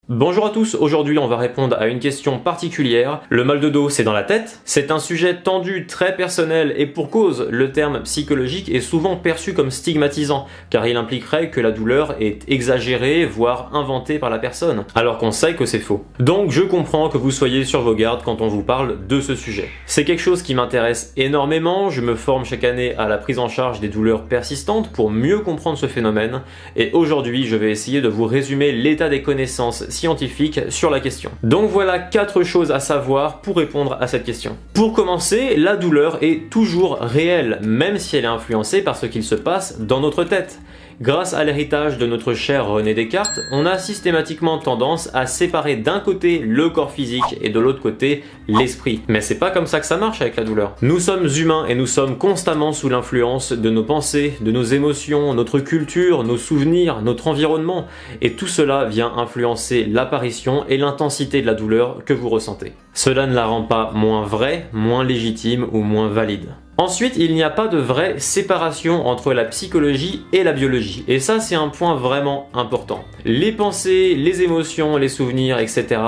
Bonjour à tous, aujourd'hui on va répondre à une question particulière. Le mal de dos, c'est dans la tête? C'est un sujet tendu, très personnel et pour cause, le terme psychologique est souvent perçu comme stigmatisant, car il impliquerait que la douleur est exagérée, voire inventée par la personne, alors qu'on sait que c'est faux. Donc je comprends que vous soyez sur vos gardes quand on vous parle de ce sujet. C'est quelque chose qui m'intéresse énormément, je me forme chaque année à la prise en charge des douleurs persistantes pour mieux comprendre ce phénomène, et aujourd'hui je vais essayer de vous résumer l'état des connaissances scientifique sur la question. Donc voilà 4 choses à savoir pour répondre à cette question. Pour commencer, la douleur est toujours réelle, même si elle est influencée par ce qu'il se passe dans notre tête. Grâce à l'héritage de notre cher René Descartes, on a systématiquement tendance à séparer d'un côté le corps physique et de l'autre côté l'esprit. Mais c'est pas comme ça que ça marche avec la douleur. Nous sommes humains et nous sommes constamment sous l'influence de nos pensées, de nos émotions, notre culture, nos souvenirs, notre environnement. Et tout cela vient influencer l'apparition et l'intensité de la douleur que vous ressentez. Cela ne la rend pas moins vraie, moins légitime ou moins valide. Ensuite, il n'y a pas de vraie séparation entre la psychologie et la biologie. Et ça, c'est un point vraiment important. Les pensées, les émotions, les souvenirs, etc.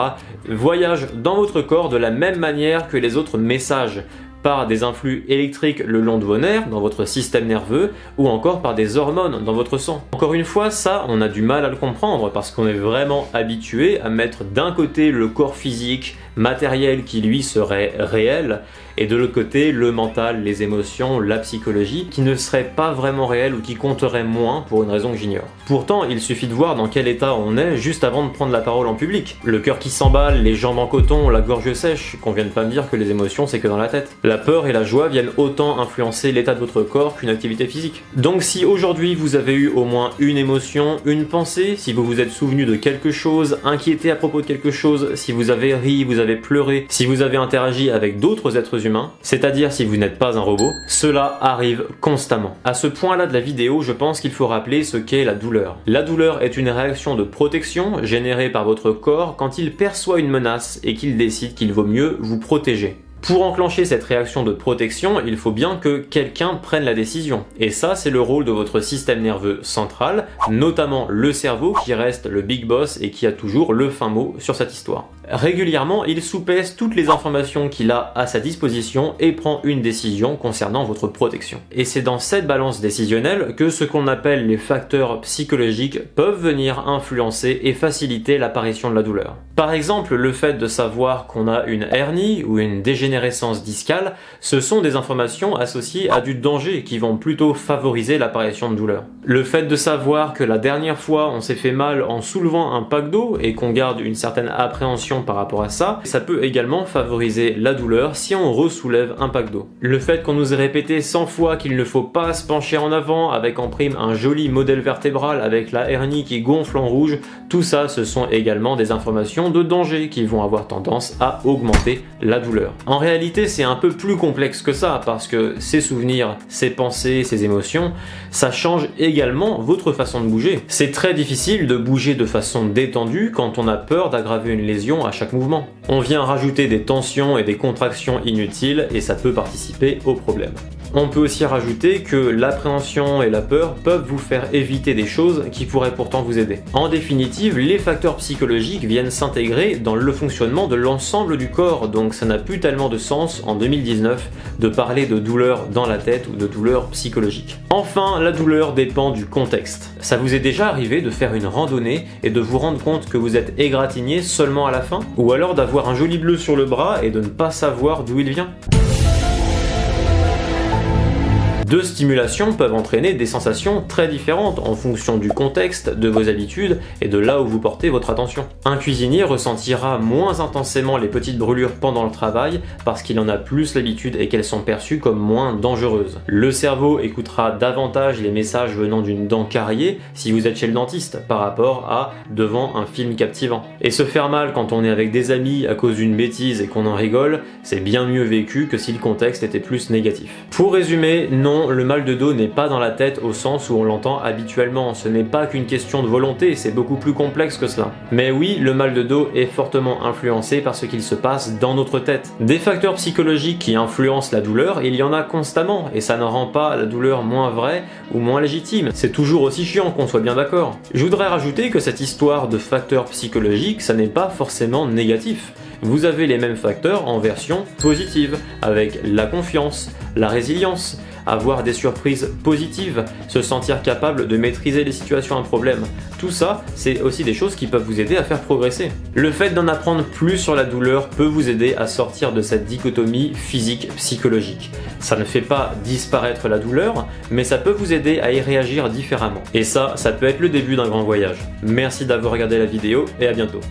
voyagent dans votre corps de la même manière que les autres messages, par des influx électriques le long de vos nerfs, dans votre système nerveux, ou encore par des hormones dans votre sang. Encore une fois, ça, on a du mal à le comprendre parce qu'on est vraiment habitué à mettre d'un côté le corps physique, matériel qui lui serait réel, et de l'autre côté le mental, les émotions, la psychologie, qui ne serait pas vraiment réel ou qui compterait moins pour une raison que j'ignore. Pourtant, il suffit de voir dans quel état on est juste avant de prendre la parole en public. Le cœur qui s'emballe, les jambes en coton, la gorge sèche, qu'on vienne pas me dire que les émotions c'est que dans la tête. La peur et la joie viennent autant influencer l'état de votre corps qu'une activité physique. Donc si aujourd'hui vous avez eu au moins une émotion, une pensée, si vous vous êtes souvenu de quelque chose, inquiété à propos de quelque chose, si vous avez ri, vous avez pleuré, si vous avez interagi avec d'autres êtres humains, c'est-à-dire si vous n'êtes pas un robot, cela arrive constamment. À ce point-là de la vidéo, je pense qu'il faut rappeler ce qu'est la douleur. La douleur est une réaction de protection générée par votre corps quand il perçoit une menace et qu'il décide qu'il vaut mieux vous protéger. Pour enclencher cette réaction de protection, il faut bien que quelqu'un prenne la décision. Et ça, c'est le rôle de votre système nerveux central, notamment le cerveau qui reste le big boss et qui a toujours le fin mot sur cette histoire. Régulièrement, il soupèse toutes les informations qu'il a à sa disposition et prend une décision concernant votre protection. Et c'est dans cette balance décisionnelle que ce qu'on appelle les facteurs psychologiques peuvent venir influencer et faciliter l'apparition de la douleur. Par exemple, le fait de savoir qu'on a une hernie ou une dégénérescence discale, ce sont des informations associées à du danger qui vont plutôt favoriser l'apparition de douleur. Le fait de savoir que la dernière fois on s'est fait mal en soulevant un pack d'eau et qu'on garde une certaine appréhension par rapport à ça, ça peut également favoriser la douleur si on ressoulève un pack d'eau. Le fait qu'on nous ait répété 100 fois qu'il ne faut pas se pencher en avant avec en prime un joli modèle vertébral avec la hernie qui gonfle en rouge, tout ça ce sont également des informations de danger qui vont avoir tendance à augmenter la douleur. En réalité, c'est un peu plus complexe que ça parce que ces souvenirs, ces pensées, ces émotions, ça change également votre façon de bouger. C'est très difficile de bouger de façon détendue quand on a peur d'aggraver une lésion à chaque mouvement. On vient rajouter des tensions et des contractions inutiles et ça peut participer au problème. On peut aussi rajouter que l'appréhension et la peur peuvent vous faire éviter des choses qui pourraient pourtant vous aider. En définitive, les facteurs psychologiques viennent s'intégrer dans le fonctionnement de l'ensemble du corps, donc ça n'a plus tellement de sens en 2019 de parler de douleur dans la tête ou de douleur psychologique. Enfin, la douleur dépend du contexte. Ça vous est déjà arrivé de faire une randonnée et de vous rendre compte que vous êtes égratigné seulement à la fin? Ou alors d'avoir un joli bleu sur le bras et de ne pas savoir d'où il vient? Deux stimulations peuvent entraîner des sensations très différentes en fonction du contexte, de vos habitudes et de là où vous portez votre attention. Un cuisinier ressentira moins intensément les petites brûlures pendant le travail parce qu'il en a plus l'habitude et qu'elles sont perçues comme moins dangereuses. Le cerveau écoutera davantage les messages venant d'une dent carriée si vous êtes chez le dentiste par rapport à devant un film captivant. Et se faire mal quand on est avec des amis à cause d'une bêtise et qu'on en rigole, c'est bien mieux vécu que si le contexte était plus négatif. Pour résumer, non, Non, le mal de dos n'est pas dans la tête au sens où on l'entend habituellement, ce n'est pas qu'une question de volonté, c'est beaucoup plus complexe que cela. Mais oui, le mal de dos est fortement influencé par ce qu'il se passe dans notre tête. Des facteurs psychologiques qui influencent la douleur, il y en a constamment, et ça ne rend pas la douleur moins vraie ou moins légitime. C'est toujours aussi chiant, qu'on soit bien d'accord. Je voudrais rajouter que cette histoire de facteurs psychologiques, ça n'est pas forcément négatif. Vous avez les mêmes facteurs en version positive, avec la confiance, la résilience, avoir des surprises positives, se sentir capable de maîtriser les situations à problème. Tout ça, c'est aussi des choses qui peuvent vous aider à faire progresser. Le fait d'en apprendre plus sur la douleur peut vous aider à sortir de cette dichotomie physique-psychologique. Ça ne fait pas disparaître la douleur, mais ça peut vous aider à y réagir différemment. Et ça peut être le début d'un grand voyage. Merci d'avoir regardé la vidéo et à bientôt.